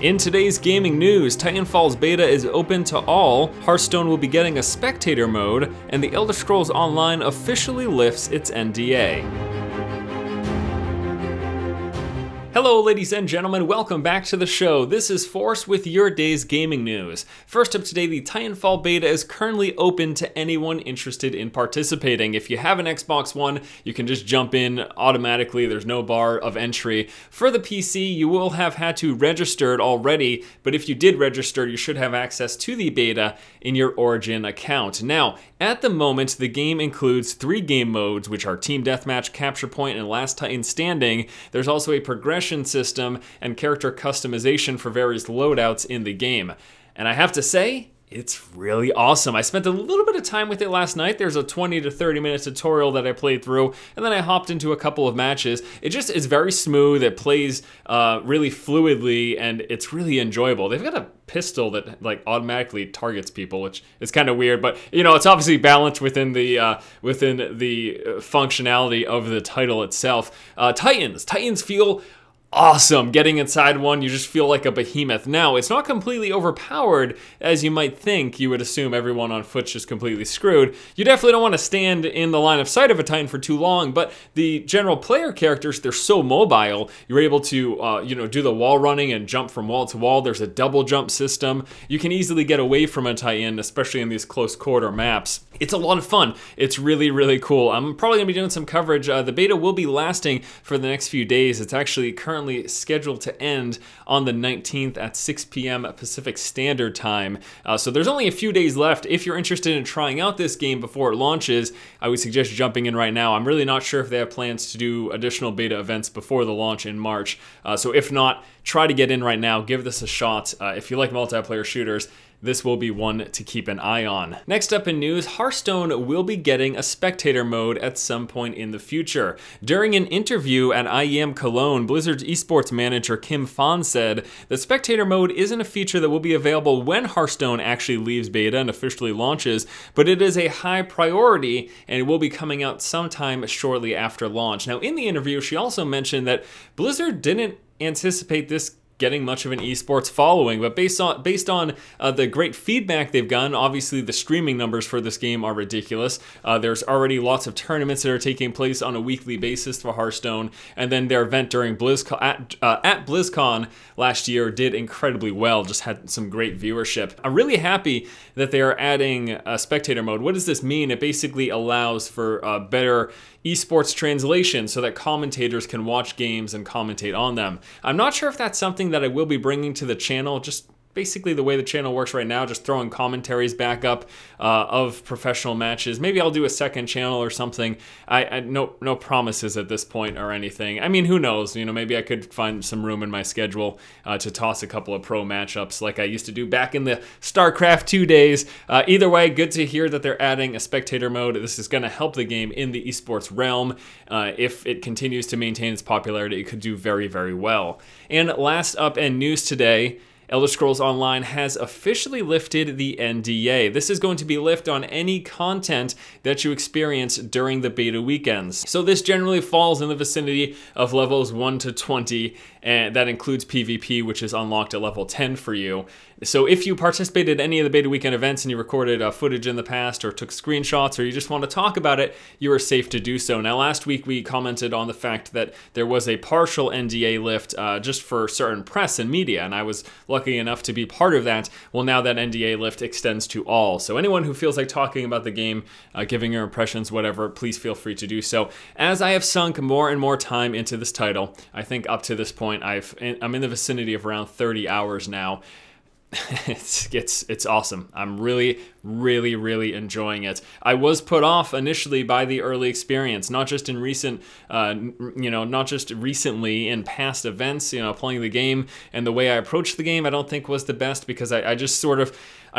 In today's gaming news, Titanfall's beta is open to all, Hearthstone will be getting a Spectator mode, and the Elder Scrolls Online officially lifts its NDA. Hello ladies and gentlemen, welcome back to the show. This is Force with your day's gaming news. First up today, the Titanfall beta is currently open to anyone interested in participating. If you have an Xbox One, you can just jump in automatically. There's no bar of entry. For the PC, you will have had to register it already, but if you did register, you should have access to the beta in your Origin account. Now, at the moment, the game includes 3 game modes, which are Team Deathmatch, Capture Point, and Last Titan Standing. There's also a progression system and character customization for various loadouts in the game. And I have to say, it's really awesome. I spent a little bit of time with it last night. There's a 20 to 30 minute tutorial that I played through, and then I hopped into a couple of matches. It just is very smooth. It plays really fluidly, and it's really enjoyable. They've got a pistol that like automatically targets people, which is kind of weird, but you know, it's obviously balanced within the functionality of the title itself. Titans feel awesome. Getting inside one, you just feel like a behemoth. Now, it's not completely overpowered, as you might think. You would assume everyone on foot's just completely screwed. You definitely don't want to stand in the line of sight of a Titan for too long, but the general player characters, they're so mobile. You're able to, do the wall running and jump from wall to wall. There's a double jump system. You can easily get away from a Titan, especially in these close quarter maps. It's a lot of fun. It's really, really cool. I'm probably going to be doing some coverage. The beta will be lasting for the next few days. It's actually currently scheduled to end on the 19th at 6 p.m. Pacific Standard Time. So there's only a few days left. If you're interested in trying out this game before it launches, I would suggest jumping in right now. I'm really not sure if they have plans to do additional beta events before the launch in March. So if not, try to get in right now. Give this a shot. If you like multiplayer shooters, this will be one to keep an eye on. Next up in news, Hearthstone will be getting a Spectator mode at some point in the future. During an interview at IEM Cologne, Blizzard's esports manager Kim Fan said that Spectator mode isn't a feature that will be available when Hearthstone actually leaves beta and officially launches, but it is a high priority and it will be coming out sometime shortly after launch. Now, in the interview, she also mentioned that Blizzard didn't anticipate this getting much of an esports following, but based on the great feedback they've gotten, obviously the streaming numbers for this game are ridiculous. There's already lots of tournaments that are taking place on a weekly basis for Hearthstone, and then their event during BlizzCon at BlizzCon last year did incredibly well, just had some great viewership. I'm really happy that they are adding a Spectator mode. What does this mean? It basically allows for better esports translation so that commentators can watch games and commentate on them. I'm not sure if that's something that I will be bringing to the channel, just basically the way the channel works right now, just throwing commentaries back up of professional matches. Maybe I'll do a second channel or something. No promises at this point or anything. I mean, who knows? You know, maybe I could find some room in my schedule to toss a couple of pro matchups like I used to do back in the StarCraft 2 days. Either way, good to hear that they're adding a Spectator mode. This is going to help the game in the esports realm. If it continues to maintain its popularity, it could do very, very well. And last up in news today, Elder Scrolls Online has officially lifted the NDA. This is going to be lifted on any content that you experience during the beta weekends. So this generally falls in the vicinity of levels 1 to 20, and that includes PvP, which is unlocked at level 10 for you. So if you participated in any of the beta weekend events and you recorded footage in the past or took screenshots or you just want to talk about it, you are safe to do so. Now, last week we commented on the fact that there was a partial NDA lift just for certain press and media, and I was lucky enough to be part of that. Well, now that NDA lift extends to all. So anyone who feels like talking about the game, giving your impressions, whatever, please feel free to do so. As I have sunk more and more time into this title, I think up to this point I'm in the vicinity of around 30 hours now. It's awesome. I'm really enjoying it. I was put off initially by the early experience, not just in recent, not just recently in past events. Playing the game and the way I approached the game, I don't think was the best because I just sort of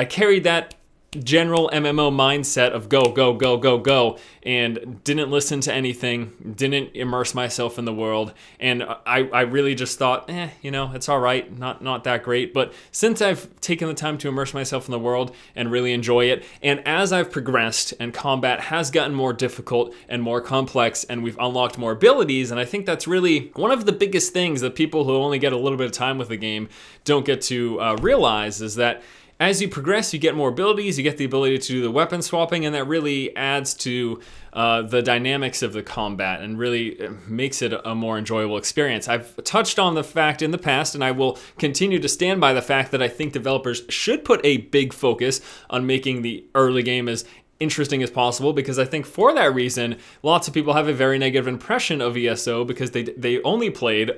carried that general MMO mindset of go, go, go, go, go, and didn't listen to anything, didn't immerse myself in the world, and I really just thought, you know, it's all right, not that great. But since I've taken the time to immerse myself in the world and really enjoy it, and as I've progressed and combat has gotten more difficult and more complex, and we've unlocked more abilities, and I think that's really one of the biggest things that people who only get a little bit of time with the game don't get to realize, is that as you progress, you get more abilities, you get the ability to do the weapon swapping, and that really adds to the dynamics of the combat and really makes it a more enjoyable experience. I've touched on the fact in the past, and I will continue to stand by the fact that I think developers should put a big focus on making the early game as interesting as possible, because I think for that reason, lots of people have a very negative impression of ESO because they only played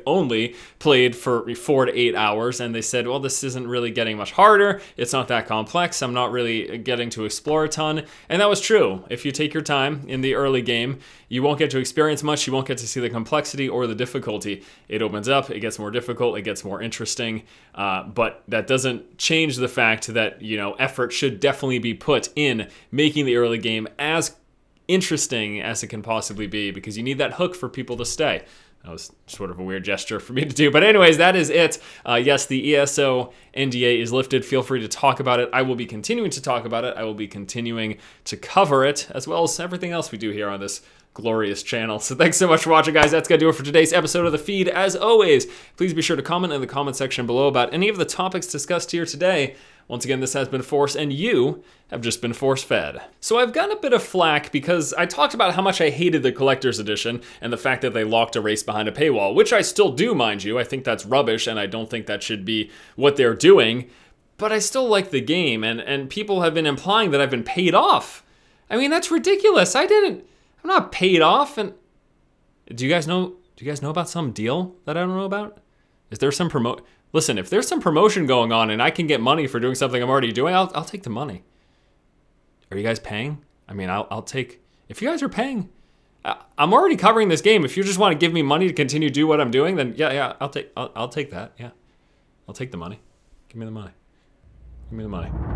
for 4 to 8 hours, and they said, well, this isn't really getting much harder, it's not that complex, I'm not really getting to explore a ton. And that was true. If you take your time in the early game, you won't get to experience much, you won't get to see the complexity or the difficulty. It opens up, it gets more difficult, it gets more interesting, but that doesn't change the fact that, you know, effort should definitely be put in making the early game as interesting as it can possibly be, because you need that hook for people to stay. That was sort of a weird gesture for me to do. But anyways, that is it. Yes, the ESO NDA is lifted. Feel free to talk about it. I will be continuing to talk about it. I will be continuing to cover it, as well as everything else we do here on this glorious channel. So thanks so much for watching, guys. That's gonna do it for today's episode of the feed. As always, please be sure to comment in the comment section below about any of the topics discussed here today. Once again, this has been Force, and you have just been force-fed. So I've gotten a bit of flack because I talked about how much I hated the Collector's Edition and the fact that they locked a race behind a paywall, which I still do, mind you. I think that's rubbish, and I don't think that should be what they're doing. But I still like the game, and people have been implying that I've been paid off. I mean, that's ridiculous. I'm not paid off. And do you guys know about some deal that I don't know about? Is there some Listen, if there's some promotion going on and I can get money for doing something I'm already doing, I'll take the money. Are you guys paying? I mean, I'll take, if you guys are paying, I'm already covering this game. If you just want to give me money to continue to do what I'm doing, then yeah, I'll take that. Yeah, I'll take the money. Give me the money. Give me the money.